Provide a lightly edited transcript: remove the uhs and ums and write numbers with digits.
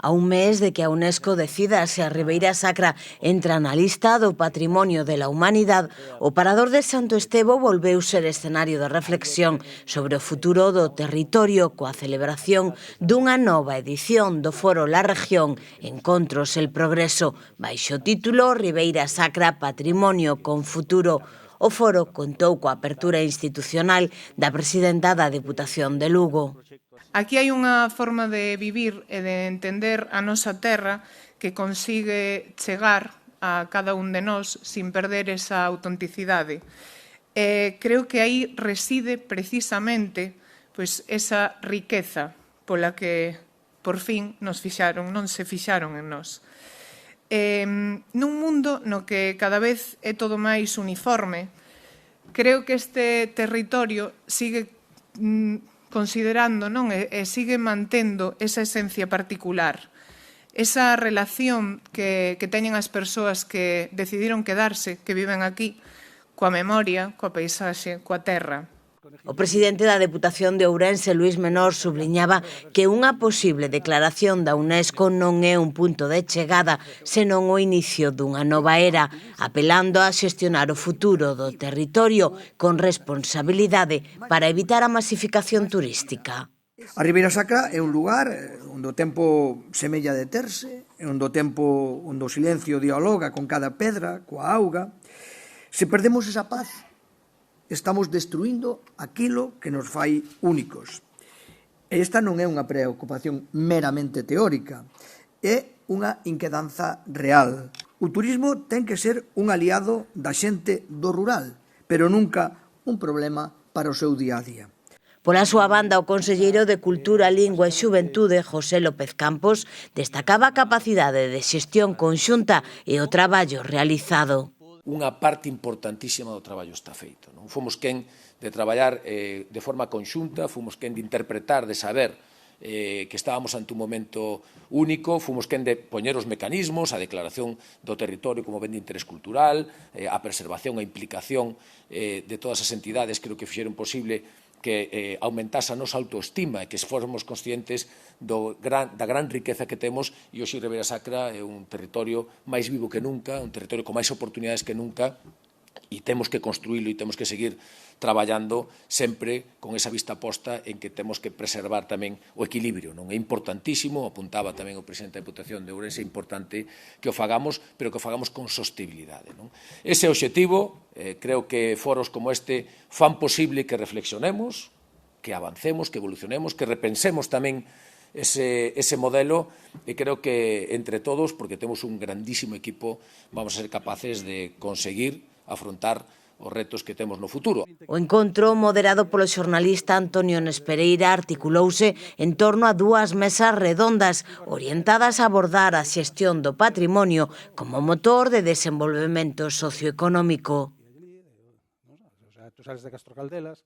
A un mes de que a UNESCO decida se a Ribeira Sacra entra na lista do Patrimonio de la Humanidade, o Parador de Santo Estevo volveu ser escenario de reflexión sobre o futuro do territorio coa celebración dunha nova edición do Foro La Región Encontros el Progreso, baixo o título Ribeira Sacra Patrimonio con Futuro. O foro contou coa apertura institucional da presidenta da Deputación de Lugo. Aquí hai unha forma de vivir e de entender a nosa terra que consigue chegar a cada un de nós sin perder esa autenticidade. Creo que aí reside precisamente esa riqueza pola que por fin non se fixaron en nós. Nun mundo no que cada vez é todo máis uniforme, creo que este territorio sigue considerando e sigue mantendo esa esencia particular, esa relación que teñen as persoas que decidiron quedarse, que viven aquí, coa memoria, coa paisaxe, coa terra. O presidente da Deputación de Ourense, Luís Menor, subliñaba que unha posible declaración da UNESCO non é un punto de chegada, senón o inicio dunha nova era, apelando a xestionar o futuro do territorio con responsabilidade para evitar a masificación turística. A Ribeira Sacra é un lugar onde o tempo semella deterse, onde o silencio dialoga con cada pedra, coa auga. Se perdemos esa paz, estamos destruindo aquilo que nos fai únicos. Esta non é unha preocupación meramente teórica, é unha inquedanza real. O turismo ten que ser un aliado da xente do rural, pero nunca un problema para o seu día a día. Pola súa banda, o conselleiro de Cultura, Lingua e Xuventude, José López Campos, destacaba a capacidade de xestión conxunta e o traballo realizado. Unha parte importantísima do traballo está feito. Non fomos quen de traballar de forma conxunta, fomos quen de interpretar, de saber que estábamos ante un momento único, fomos quen de poñer os mecanismos, a declaración do territorio como ben de interés cultural, a preservación, a implicación de todas as entidades, creo que fixeron posible que aumentase a nosa autoestima e que fóramos conscientes da gran riqueza que temos, e hoxe Ribeira Sacra é un territorio máis vivo que nunca, un territorio con máis oportunidades que nunca, e temos que construílo e temos que seguir traballando sempre con esa vista posta en que temos que preservar tamén o equilibrio. Non é importantísimo, apuntaba tamén o presidente da Deputación de Ourense, é importante que o fagamos, pero que o fagamos con sostenibilidade. Ese é o obxectivo. Creo que foros como este fan posible que reflexionemos, que avancemos, que evolucionemos, que repensemos tamén ese modelo, e creo que entre todos, porque temos un grandísimo equipo, vamos a ser capaces de conseguir afrontar os retos que temos no futuro. O encontro, moderado polo xornalista Antonio Nespereira, articulouse en torno a dúas mesas redondas orientadas a abordar a xestión do patrimonio como motor de desenvolvemento socioeconómico. Tú sales de Castro Caldelas